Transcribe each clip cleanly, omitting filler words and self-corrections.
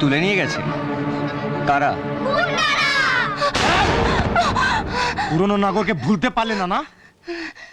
তুলে নিয়ে গেছে কারা? পুরনো নাগরকে ভুলতে পারলে না না?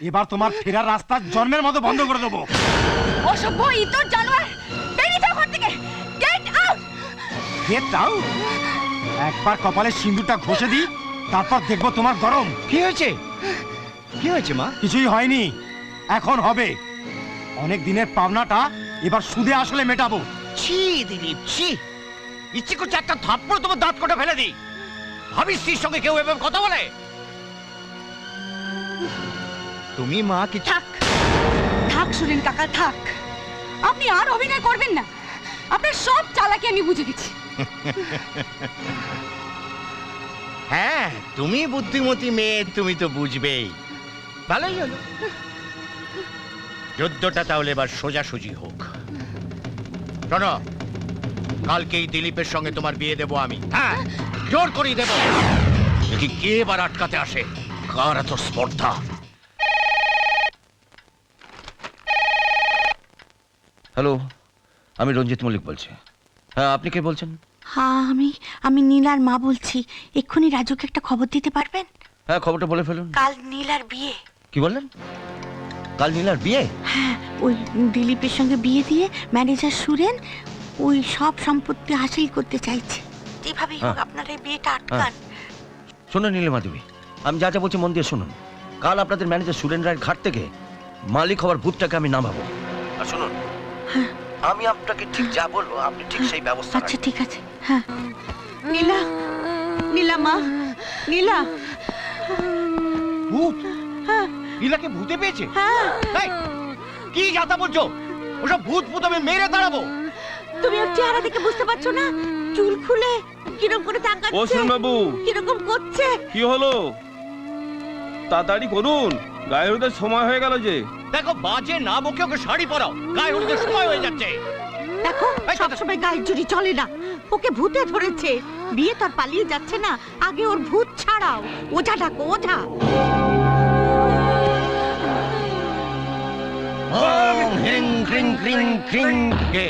এবার তোমার ফেরার রাস্তা জন্মের মতো বন্ধ করে দেবো। অসভ্য ইতর জানোয়ার, বেরিয়ে যাও ঘর থেকে। Get out! Get out? একবার কপালে সিঁদুরটা ঘষে দিই, তারপর দেখবো তোমার গরম। কি হয়েছে? কি হয়েছে মা? কিছুই হয়নি, এখন হবে। অনেক দিনের পাওনাটা এবার সুদে আসলে মেটাবো। ছি দিলীপ, ছি! ইচ্ছে করছে একটা থাপ্পড় তোমার দাঁত কটা ফেলে দিই। ভাবিস স্ত্রীর সঙ্গে কেউ এভাবে কথা বলে? তুমি মা কি? থাক থাক সুরেন কাকা, থাক। আপনি আর অভিনয় করবেন না। আপনার সব চালাকি আমি বুঝে গেছি। হ্যাঁ, তুমি বুদ্ধিমতী মেয়ে, তুমি তো বুঝবেই। ভালোই হলো। যুদ্ধটা তাহলে এবার সোজাসুজি হোক। শোনো, কালকেই দিলীপের সঙ্গে তোমার বিয়ে দেবো আমি। হ্যাঁ, জোর করেই দেবো। দেখি কে এবার আটকাতে আসে, কার এত স্পর্ধা। হ্যালো, আমি রঞ্জিত মল্লিক বলছি। হ্যাঁ, আপনি কে বলছেন? হ্যাঁ, আমি নীলার মা বলছি। এক্ষুনি রাজুকে একটা খবর দিতে পারবেন? হ্যাঁ, খবরটা বলে ফেলুন। কাল নীলার বিয়ে। কি বললেন? কাল নীলার বিয়ে? হ্যাঁ, ওই দিলীপের সঙ্গে বিয়ে দিয়ে ম্যানেজার সুরেন ওই সব সম্পত্তি হাসিল করতে চাইছে। যেভাবেই হোক আপনারা এই বিয়েটা আটকান। শুনুন নীলিমা দেবী, আমি যা যা বলছি মন দিয়ে শুনুন। কাল আপনাদের ম্যানেজার সুরেন রায়ের ঘাট থেকে মালিক হওয়ার ভূতটাকে আমি নামাবো। আর শুনুন, আমি আপনাকে ঠিক যা বলবো আপনি ঠিক সেই ব্যবস্থা। আচ্ছা, ঠিক আছে। হ্যাঁ, নীলা, নীলা মা, নীলা। ভূত? হ্যাঁ নীলাকে ভূতে পেয়েছে? হ্যাঁ। এই, কি যাতা বলছো? ওসব ভূত ভূত আমি মেরে দাঁড়াবো। তুমি ওর চেহারা দেখে বুঝতে পারছো না? চুল খুলে কিরকম করে তাকাচ্ছে। ও সুরেন বাবু, কিরকম করছে। কি হলো? তাড়াতাড়ি করুন, গায়ে হলুদের সময় হয়ে গেল যে। দেখো, বাজে না বকে ওকে শাড়ি পরাও, গায়ে হলুদের সময় হয়ে যাচ্ছে। দেখো, সবসময় গায়ের জুড়ি চলে না। ওকে ভূতে ধরেছে। বিয়ে তো আর পালিয়ে যাচ্ছে না। আগে ওর ভূত ছাড়াও। ওঝা ডাকো, ওঝা। ওম হ্রিং ক্রিং ক্রিং ক্রিং। কে?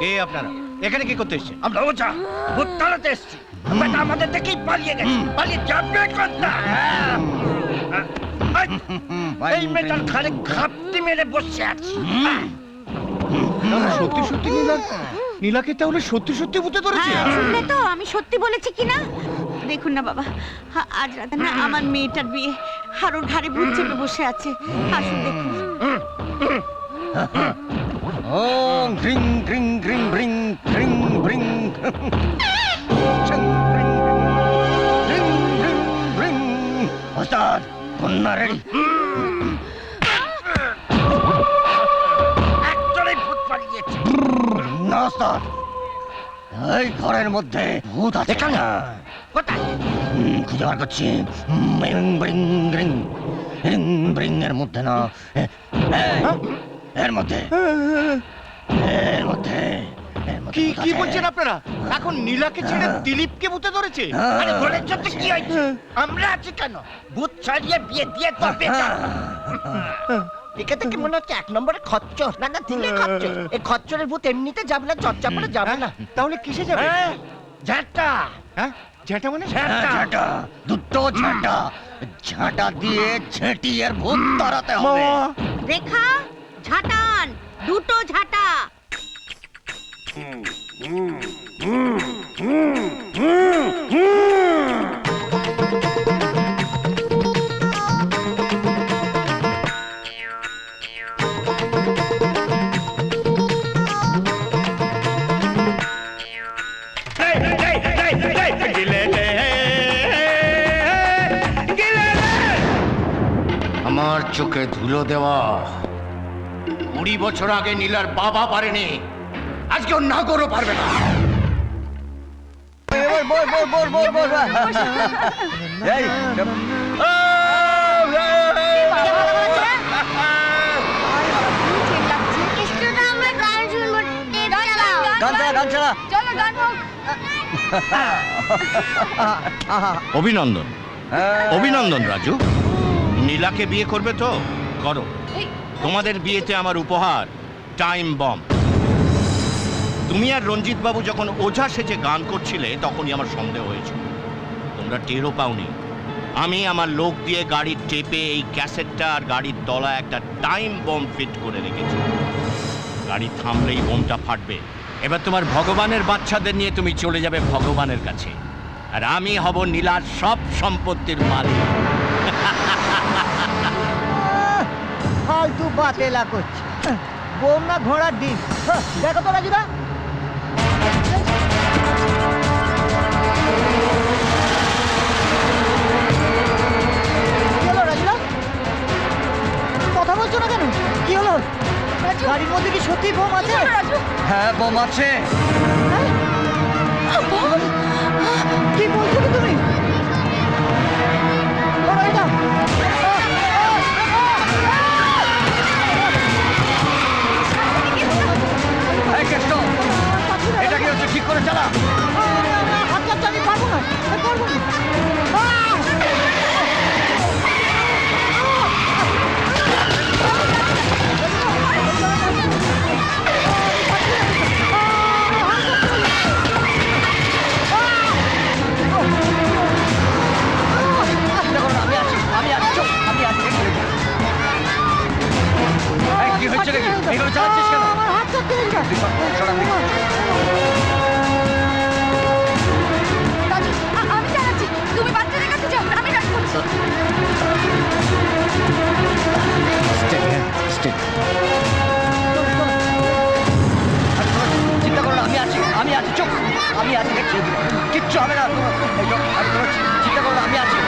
কে আপনারা? এখানে কি করতে এসেছেন? আমরা ওঝা ভূত তাড়াতে এসেছি। বেটা আমাদের দেখেই পালিয়ে গেছে। পালিয়ে যাবে কোথা? এই মেটার ঘাড়ে ঘাপটি মেরে বসে আছি। সত্যি সত্যি নীলাকে তাহলে সত্যি সত্যি ভূতে ধরেছে? হ্যাঁ, শুনলে তো আমি সত্যি বলেছি কিনা? দেখুন না বাবা, আজ রাতে না আমার মেয়েটার বিয়ে, আর ওর ঘাড়ে ভূত চেপে বসে আছে। আসুন দেখুন। ওম হ্রিং ক্রিং ক্রিং ভ্রিং ক্রিং ভ্রিং ছং ভ্রিং ভ্রিং ভ্রিং ভ্রিং। ওস্তাদ, কন্যা রেডি। একজনই ভূত পালিয়েছে। না ওস্তাদ, এই ঘরের মধ্যে ভূত আছে। কোথায়? খুঁজে বার করছি। Bring bring bring bring bring এর মধ্যে না, এর মধ্যে, এর মধ্যে। কি কি বলছেন আপনারা? এখন নীলাকে ছেড়ে দিলীপকে ভূতে ধরেছে? আরে ঘরের জন্য কি হয়েছে? আমরা আছি কেন? ভূত ছাড়িয়ে বিয়ে দিয়ে তো বেটা। একে থেকে মনে হচ্ছে এক নম্বরে খচ্চর। না না, দিলে খচ্চর। এই খচ্চরের ভূত এমনিতে যাবে না, চর্চা করে যাবে না। তাহলে কিসে যাবে? ঝাঁটা। হ্যাঁ, ঝাঁটা মানে? ঝাঁটা, দুটো ঝাঁটা। ঝাঁটা দিয়ে ঝেঁটিয়ে ভূত তাড়াতে হবে। রেখা, ঝাঁটান, দুটো ঝাঁটা। আমার চোখে ধুলো দেওয়া 20 বছর আগে নীলার বাবা পারেনি, আজকে ওর নাগরও পারবে না। এই গান চালা গান চালা চলো গান হোক। অভিনন্দন, অভিনন্দন রাজু। নীলাকে বিয়ে করবে তো করো। তোমাদের বিয়েতে আমার উপহার টাইম বম। তুমি আর রঞ্জিত বাবু যখন ওঝা সেজে গান করছিলে তখনই আমার সন্দেহ হয়েছিল। তোমরা টেরও পাওনি আমি আমার লোক দিয়ে গাড়ির টেপে এই ক্যাসেটটা আর গাড়ির তলায় একটা টাইম বম ফিট করে রেখেছি। গাড়ি থামলেই বোমটা ফাটবে। এবার তোমার ভগবানের বাচ্চাদের নিয়ে তুমি চলে যাবে ভগবানের কাছে, আর আমি হব নীলার সব সম্পত্তির মালিক। ফালতু বাতেলা করছে, বোম না ঘোড়ার ডিম। দেখো তো রাজুদা, কি হলো রাজুদা? কথা বলছো না কেন? কি হলো? গাড়ির মধ্যে কি সত্যি বোম আছে? হ্যাঁ বোম আছে। কি বলছো কি তুমি? ও রাজুদা, এই কেষ্ট, এটা কি হচ্ছে? ঠিক করে চালা। হাত কাটতে আমি পারবো না, পারবো না। আমি আছি, আমি আছি, চুপ, আমি আছি। এই, কি হচ্ছে নাকি? এইগুলো চালাচ্ছিস কেন? আমার হাত কাটতে লেগে গেছে। সরা দিকে। রাজু, আমি চালাচ্ছি, তুমি বাচ্চাদের কাছে যাও, আমি রাজ করছি। চিন্তা করো না, আমি আছি, আমি আছি, চুপ, আমি আছি, দেখছি। কিচ্ছু হবে না। এই তো, আমি তোমার চিন্তা করো না, আমি আছি।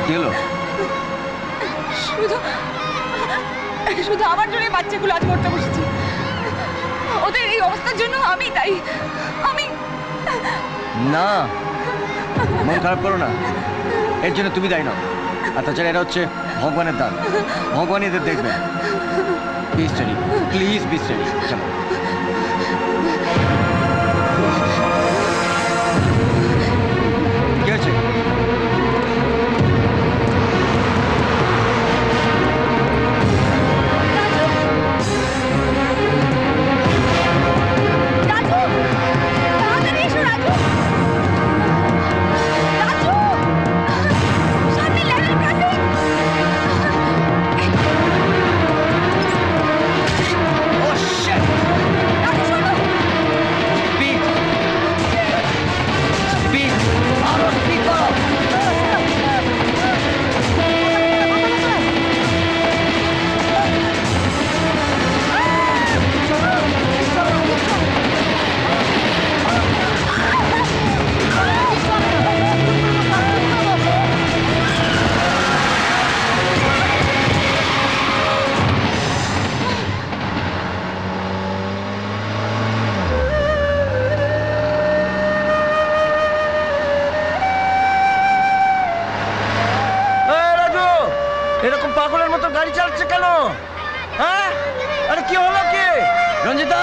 কি হলো? শুধু শুধু আমার জন্য বাচ্চাগুলো আজ মরতে বসেছে। ওদের এই অবস্থার জন্য আমি দায়ী। আমি না, মন খারাপ করো না, এর জন্য তুমি দায়ী নাও। আর তাছাড়া এটা হচ্ছে ভগবানের দান, ভগবান এদের দেখবেন। Be study, please be study. চলো। কি হয়েছে? রাজু, তাড়াতাড়ি এসো রাজু। রাজু, সামনে level crossing. Oh shit! Raju শোনো, স্পিড, স্পিড, আরো স্পিড করো। রাজু, এরকম পাগলের মতো গাড়ি চালাচ্ছে কেন? হ্যাঁ, আরে কি হলো কি? রঞ্জিতা,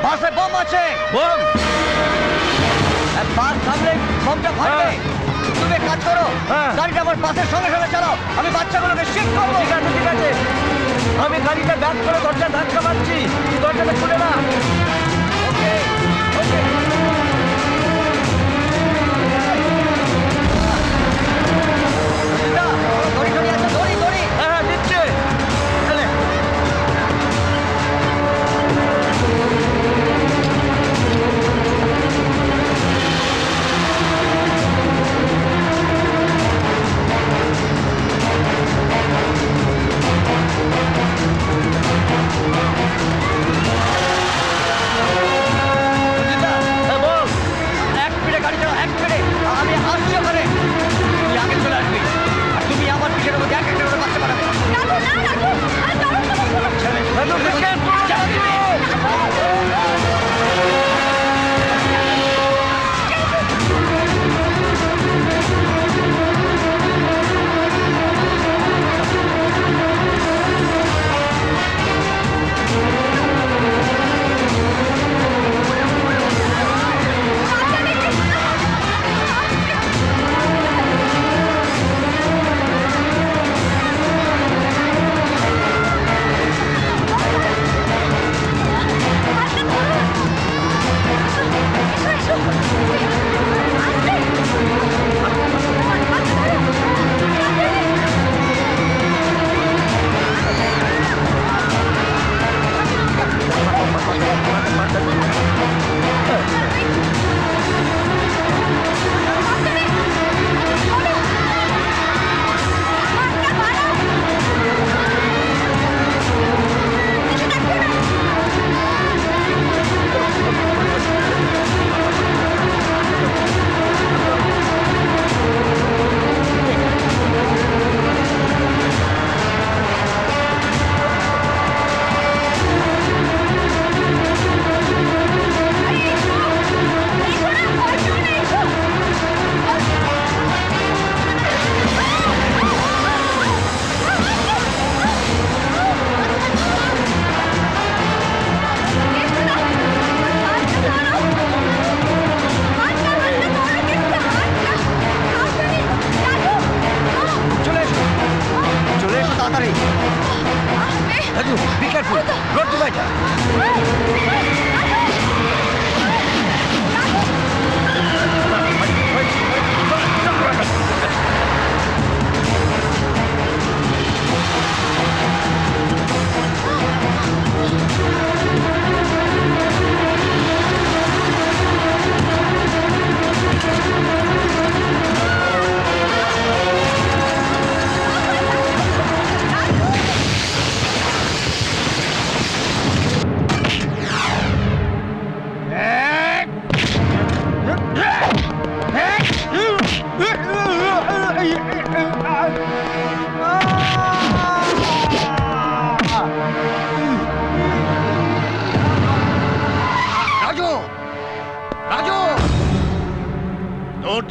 বাসে বোম আছে। বোম? বাস থামলে বোমটা ফাটবে। তুমি এক কাজ করো, হ্যাঁ। গাড়িটা আমার বাসের সঙ্গে সঙ্গে চালাও। আমি বাচ্চাগুলোকে শিফট করবো। ঠিক আছে, ঠিক আছে। আমি গাড়িটা ব্যাক করে দরজা ধাক্কা মারছি, তুই দরজাটা খুলে না। ওকে, ওকে। রঞ্জিতা, দড়ি দড়ি আছে, দড়ি দড়ি। হ্যাঁ হ্যাঁ, দিচ্ছে। চলে।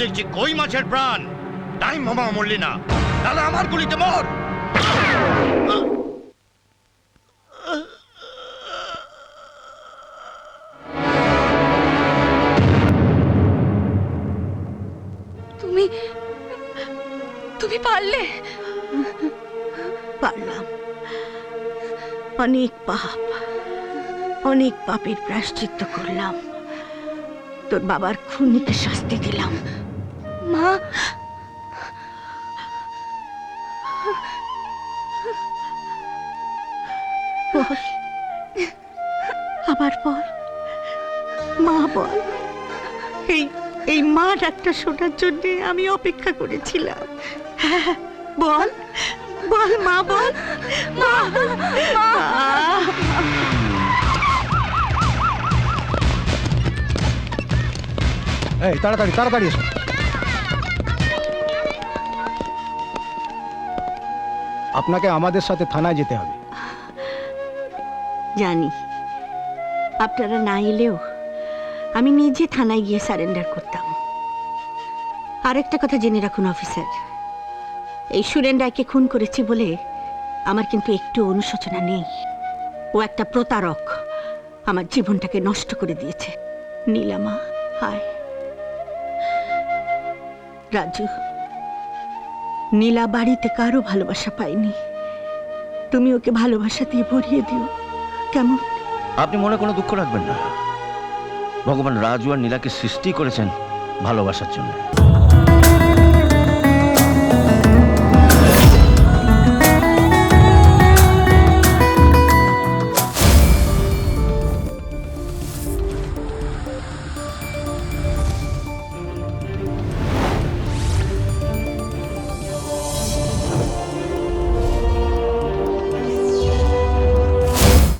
দেখছি কই মাছের প্রাণ। টাইম মামা মরলি না, তাহলে আমার গুলিতে মর। তুমি তুমি পারলে? পারলাম। অনেক পাপ, অনেক পাপের প্রায়শ্চিত্ত করলাম। তোর বাবার খুনিকে শাস্তি দিলাম। মা, বল, আবার বল, মা বল। এই এই মা ডাকটা শোনার জন্য আমি অপেক্ষা করেছিলাম। হ্যাঁ, বল বল মা, বল মা, মা। এই তাড়াতাড়ি তাড়াতাড়ি এসো। আপনাকে আমাদের সাথে থানায় যেতে হবে। জানি আপনারা না এলেও আমি নিজে থানায় গিয়ে সারেন্ডার করতাম। আরেকটা কথা জেনে রাখুন অফিসার, এই সুরেন রায়কে খুন করেছি বলে আমার কিন্তু একটু অনুশোচনা নেই। ও একটা প্রতারক, আমার জীবনটাকে নষ্ট করে দিয়েছে। নীলামা, হায়। রাজু, নীলা বাড়িতে কারো ভালোবাসা পায়নি, তুমি ওকে ভালোবাসা দিয়ে ভরিয়ে দিও, কেমন? আপনি মনে কোনো দুঃখ রাখবেন না। ভগবান রাজু আর নীলাকে সৃষ্টি করেছেন ভালোবাসার জন্য।